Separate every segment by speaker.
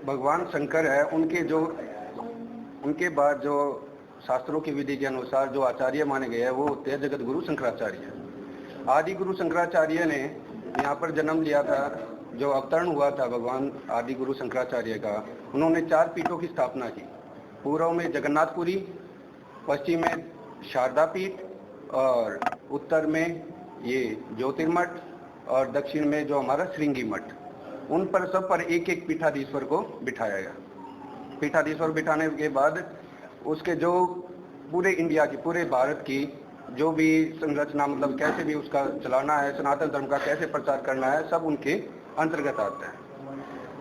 Speaker 1: भगवान शंकर है, उनके बाद जो शास्त्रों की विधि के अनुसार जो आचार्य माने गए हैं वो होते हैं जगत गुरु शंकराचार्य। आदि गुरु शंकराचार्य ने यहाँ पर जन्म लिया था। जो अवतरण हुआ था भगवान आदि गुरु शंकराचार्य का, उन्होंने 4 पीठों की स्थापना की। पूर्व में जगन्नाथपुरी, पश्चिम में शारदा पीठ, और उत्तर में ये ज्योतिर्मठ, और दक्षिण में जो हमारा श्रृंगी मठ। उन पर सब पर एक एक पीठाधीश्वर को बिठाया गया। पीठाधीश्वर बिठाने के बाद उसके जो पूरे इंडिया की, पूरे भारत की जो भी संरचना, मतलब कैसे भी उसका चलाना है, सनातन धर्म का कैसे प्रचार करना है, सब उनके अंतर्गत आता है।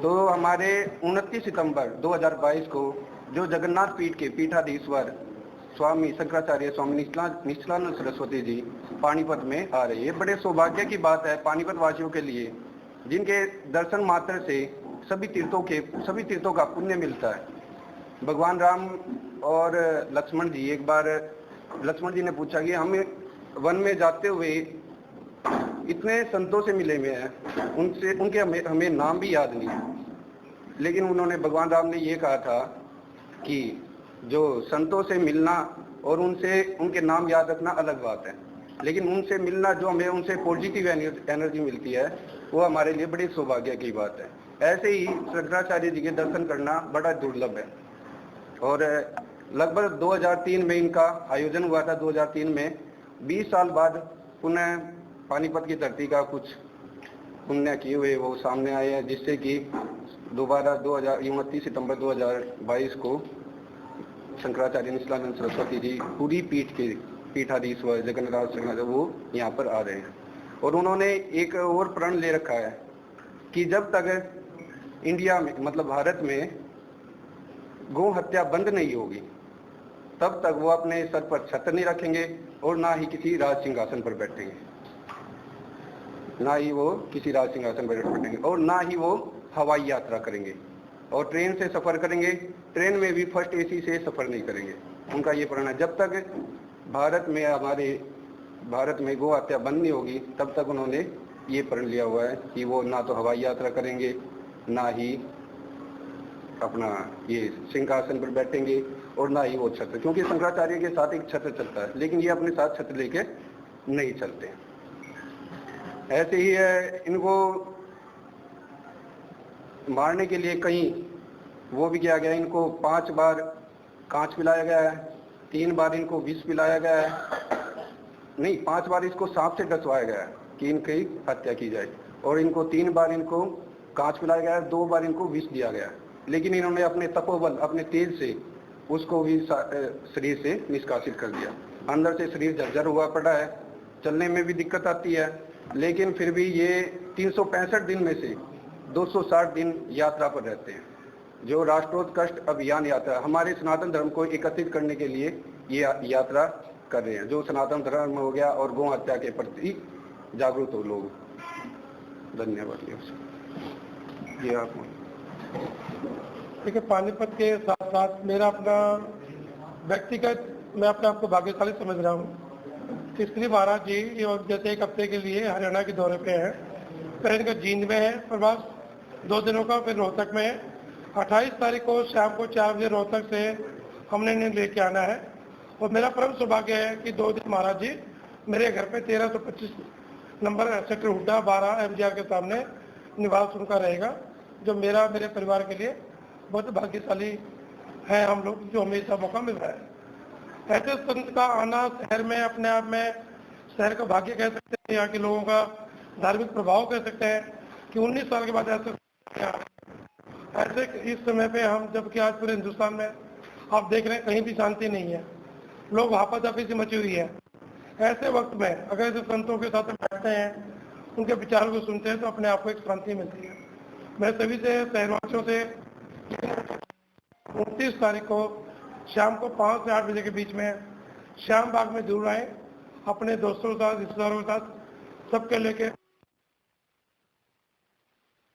Speaker 1: तो हमारे 29 सितंबर 2022 को जो जगन्नाथ पीठ के पीठाधीश्वर स्वामी शंकराचार्य स्वामी निश्चलानंद सरस्वती जी पानीपत में आ रही है। बड़े सौभाग्य की बात है पानीपत वासियों के लिए, जिनके दर्शन मात्र से सभी तीर्थों का पुण्य मिलता है। भगवान राम और लक्ष्मण जी, एक बार लक्ष्मण जी ने पूछा कि हम वन में जाते हुए इतने संतों से मिले हुए हैं, उनके हमें नाम भी याद नहीं है। लेकिन उन्होंने, भगवान राम ने ये कहा था कि जो संतों से मिलना और उनके नाम याद रखना अलग बात है, लेकिन उनसे मिलना, जो हमें उनसे पॉजिटिव एनर्जी मिलती है, वो हमारे लिए बड़ी सौभाग्य की बात है। ऐसे ही शंकराचार्य जी के दर्शन करना बड़ा दुर्लभ है। और लगभग 2003 में इनका आयोजन हुआ था। 2003 में 20 साल बाद पुनः पानीपत की धरती का कुछ पुण्य किए हुए वो सामने आए हैं, जिससे कि दोबारा 29 सितंबर 2022 को शंकराचार्य निश्चलानंद सरस्वती जी पूरी पीठ के पीठाधीश्वर जगन्नाथ शंकर वो यहाँ पर आ रहे हैं। और उन्होंने एक और प्रण ले रखा है कि जब तक इंडिया में, मतलब भारत में गौ हत्या बंद नहीं होगी, तब तक वो अपने सर पर छत्र नहीं रखेंगे और ना ही किसी राज सिंहासन पर बैठेंगे, और ना ही वो हवाई यात्रा करेंगे और ट्रेन से सफर करेंगे। ट्रेन में भी फर्स्ट एसी से सफर नहीं करेंगे। उनका ये प्रण है। जब तक हमारे भारत में गौ हत्या बंद नहीं होगी, तब तक उन्होंने ये प्रण लिया हुआ है कि वो ना तो हवाई यात्रा करेंगे, ना ही अपना ये सिंहासन पर बैठेंगे, और ना ही वो छत्र, क्योंकि शंकराचार्य के साथ एक छत्र चलता है, लेकिन ये अपने साथ छत्र लेके नहीं चलते। ऐसे ही है, इनको मारने के लिए कहीं वो भी किया गया। इनको 5 बार कांच पिलाया गया है, 3 बार इनको विष पिलाया गया है, नहीं 5 बार इसको सांप से डसवाया गया है कि इनकी हत्या की जाए, और इनको 3 बार इनको कांच पिलाया गया है, 2 बार इनको विष दिया गया है। लेकिन इन्होंने अपने तपोबल, अपने तेज से उसको भी शरीर से निष्कासित कर दिया। अंदर से शरीर जर्जर हुआ पड़ा है, चलने में भी दिक्कत आती है, लेकिन फिर भी ये 365 दिन में से 260 दिन यात्रा पर रहते हैं। जो राष्ट्रोत्कर्ष अभियान यात्रा, हमारे सनातन धर्म को एकत्रित करने के लिए ये यात्रा कर रहे हैं। जो सनातन धर्म हो गया और गौ हत्या के प्रति जागरूक हो लोग। धन्यवाद। ये आप
Speaker 2: देखिए, पानीपत के साथ साथ मेरा अपना व्यक्तिगत, मैं अपने आप को भाग्यशाली समझ रहा हूँ कि श्री महाराज जी और जैसे 1 हफ्ते के लिए हरियाणा के दौरे पे हैं। पहले इनका जींद में है प्रवास 2 दिनों का, फिर रोहतक में है। 28 तारीख को शाम को 4 बजे रोहतक से हमने इन्हें लेके आना है। और मेरा परम सौभाग्य है कि 2 दिन महाराज जी मेरे घर पे 1325 नंबर सेक्टर हुड्डा 12 MGR के सामने निवास उनका रहेगा, जो मेरे परिवार के लिए बहुत भाग्यशाली है हम लोग, जो हमें ऐसा मौका मिल रहा है। ऐसे संत का आना शहर में अपने आप में शहर का भाग्य कह सकते हैं, यहाँ के लोगों का धार्मिक प्रभाव कह सकते हैं कि 19 साल के बाद ऐसे इस समय पे हम, जबकि आज पूरे हिंदुस्तान में आप देख रहे हैं कहीं भी शांति नहीं है, लोग हापाधापी से मची हुई है। ऐसे वक्त में अगर ऐसे संतों के साथ बैठते हैं, उनके विचारों को सुनते हैं, तो अपने आप को एक शांति मिलती है। मैं सभी से, शहरवासियों से 29 तारीख को शाम को 5 से 8 बजे के बीच में श्याम बाग में जरूर आए, अपने दोस्तों के साथ, रिश्तेदारों के साथ, सबके लेके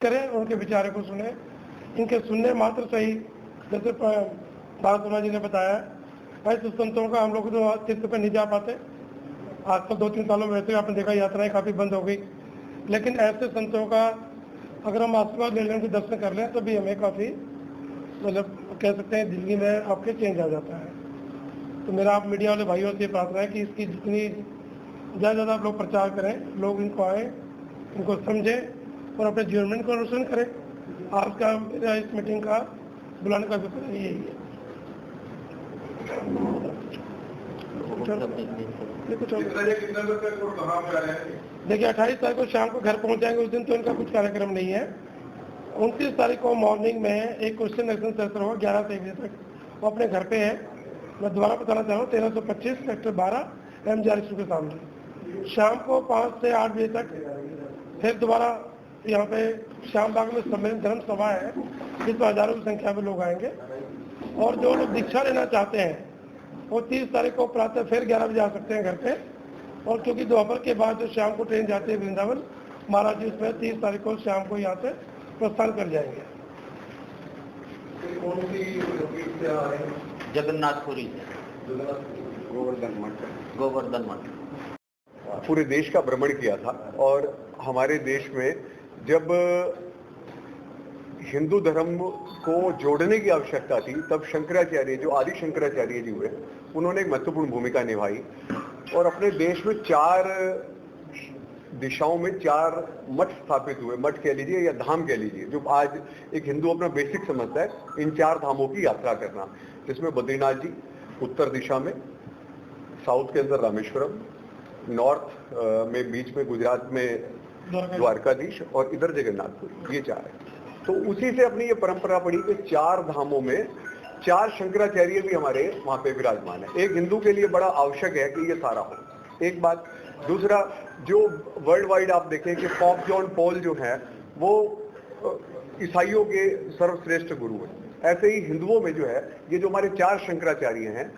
Speaker 2: करें, उनके विचारों को सुने। इनके सुनने मात्र से ही, जैसे भारत जी ने बताया, ऐसे संतों का हम लोग तो तीर्थ पे नहीं जा पाते। आजकल 2-3 सालों में वैसे आपने देखा यात्राएं काफ़ी बंद हो गई, लेकिन ऐसे संतों का अगर हम आशीर्वाद ले लें, उनके दर्शन कर लें, तो भी हमें काफ़ी मतलब कह सकते हैं ज़िंदगी में आपके चेंज आ जाता है। तो मेरा आप मीडिया वाले भाइयों से प्रार्थना है कि इसकी जितनी ज़्यादा से ज़्यादा आप लोग प्रचार करें, लोग इनको आएँ, इनको समझें और अपने जीवन में इनको अनुसरण करें। आज का मेरा इस मीटिंग का बुलाने का अभिप्राय यही है। देखिए 28 तारीख को शाम को घर पहुंच जाएंगे, उस दिन तो इनका कुछ कार्यक्रम नहीं है। 29 तारीख को मॉर्निंग में एक क्वेश्चन एक्शन सेशन होगा 11 से 1 बजे तक, वो अपने घर पे है। मैं दोबारा बताना चाह रहा हूँ 1325 सेक्टर 12 MGR स्कूल के सामने। शाम को 5 से 8 बजे तक फिर दोबारा यहाँ पे श्याम बाग में सम्मेलन धर्म सभा है, जिसमें हजारों की संख्या में लोग आएंगे। और जो लोग दीक्षा लेना चाहते हैं वो 30 तारीख को प्रातः फिर 11 बजे आ सकते हैं घर पे। और क्योंकि दोपहर के बाद जो शाम को ट्रेन जाती है वृंदावन महाराज जी, उसमें 30 तारीख को शाम को यहाँ से प्रस्थान कर जाएंगे।
Speaker 3: जगन्नाथपुरी, गोवर्धन मठ।
Speaker 4: पूरे देश का भ्रमण किया था और हमारे देश में जब हिंदू धर्म को जोड़ने की आवश्यकता थी तब शंकराचार्य, जो आदि शंकराचार्य जी हुए, उन्होंने एक महत्वपूर्ण भूमिका निभाई और अपने देश में 4 दिशाओं में 4 मठ स्थापित हुए। मठ कह लीजिए या धाम कह लीजिए, जो आज एक हिंदू अपना बेसिक समझता है, इन 4 धामों की यात्रा करना, जिसमें बद्रीनाथ जी उत्तर दिशा में, साउथ के अंदर रामेश्वरम, नॉर्थ में बीच में गुजरात में द्वारकाधीश और इधर जगन्नाथपुरी, ये 4 है। तो उसी से अपनी ये परंपरा पड़ी कि 4 धामों में 4 शंकराचार्य भी हमारे वहां पे विराजमान है। एक हिंदू के लिए बड़ा आवश्यक है कि ये सारा हो, एक बात। दूसरा, जो वर्ल्ड वाइड आप देखें कि पॉप जॉन पॉल जो है वो ईसाइयों के सर्वश्रेष्ठ गुरु हैं, ऐसे ही हिंदुओं में जो है ये जो हमारे 4 शंकराचार्य हैं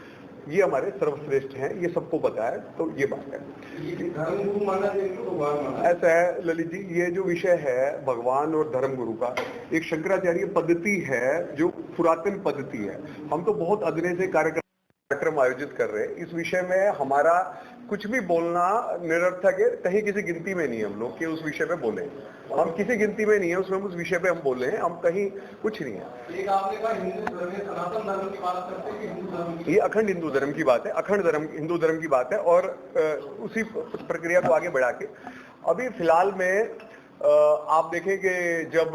Speaker 4: ये हमारे सर्वश्रेष्ठ हैं, ये सबको पता है। तो ये बात है, ऐसा है ललित जी। ये जो विषय है भगवान और धर्म गुरु का, एक शंकराचार्य पद्धति है जो पुरातन पद्धति है। हम तो बहुत अदने से कार्यक्रम आयोजित कर रहे हैं, इस विषय में हमारा कुछ भी बोलना निरर्थक है। कहीं किसी गिनती में नहीं है हम लोग कि उस विषय पे बोले, हम किसी गिनती में नहीं है उसमें, उस विषय पे हम बोले हैं, हम कहीं कुछ नहीं है।
Speaker 2: एक आपने कहा हिंदू धर्म, सनातन धर्म की बात करते हैं कि हिंदू धर्म,
Speaker 4: ये अखंड हिंदू धर्म की बात है, अखंड धर्म हिंदू धर्म की बात है। और उसी प्रक्रिया को आगे बढ़ा के अभी फिलहाल में आप देखें कि जब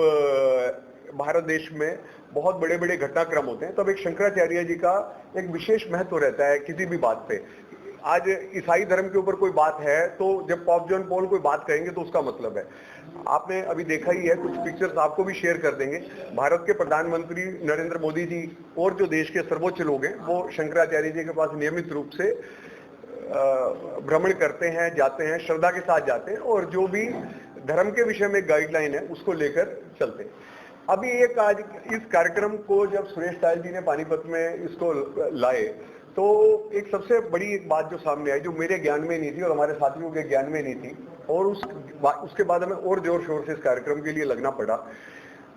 Speaker 4: भारत देश में बहुत बड़े बड़े घटनाक्रम होते हैं तब एक शंकराचार्य जी का एक विशेष महत्व रहता है किसी भी बात पे। आज ईसाई धर्म के ऊपर कोई बात है तो जब पॉप जॉन पॉल कोई बात कहेंगे तो उसका मतलब है, आपने अभी देखा ही है, कुछ पिक्चर्स आपको भी शेयर कर देंगे। भारत के प्रधानमंत्री नरेंद्र मोदी जी और जो देश के सर्वोच्च लोग हैं वो शंकराचार्य जी के पास नियमित रूप से भ्रमण करते हैं, जाते हैं, श्रद्धा के साथ जाते हैं और जो भी धर्म के विषय में गाइडलाइन है उसको लेकर चलते हैं। अभी एक आज इस कार्यक्रम को जब सुरेश तायल जी ने पानीपत में इसको लाए तो एक सबसे बड़ी एक बात जो सामने आई, जो मेरे ज्ञान में नहीं थी और हमारे साथियों के ज्ञान में नहीं थी, और उसके बाद हमें और जोर शोर से इस कार्यक्रम के लिए लगना पड़ा।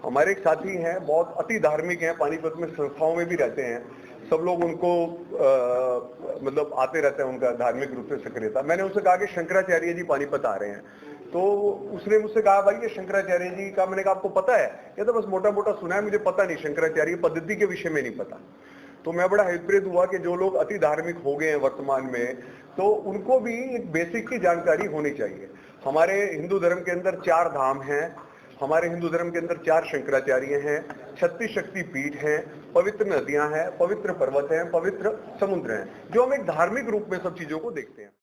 Speaker 4: हमारे एक साथी हैं, बहुत अति धार्मिक हैं, पानीपत में संस्थाओं में भी रहते हैं, सब लोग उनको मतलब आते रहते हैं, उनका धार्मिक रूप से सक्रियता। मैंने उनसे कहा कि शंकराचार्य जी पानीपत आ रहे हैं, तो उसने मुझसे कहा भाई ये शंकराचार्य जी का, मैंने कहा आपको पता है? ये तो बस मोटा मोटा सुना है, मुझे पता नहीं, शंकराचार्य पद्धति के विषय में नहीं पता। तो मैं बड़ा हृदय हुआ कि जो लोग अति धार्मिक हो गए हैं वर्तमान में, तो उनको भी एक बेसिक की जानकारी होनी चाहिए। हमारे हिंदू धर्म के अंदर 4 धाम हैं, हमारे हिंदू धर्म के अंदर 4 शंकराचार्य हैं, 36 शक्ति पीठ हैं, पवित्र नदियां हैं, पवित्र पर्वत हैं, पवित्र समुद्र हैं, जो हम एक धार्मिक रूप में सब चीजों को देखते हैं।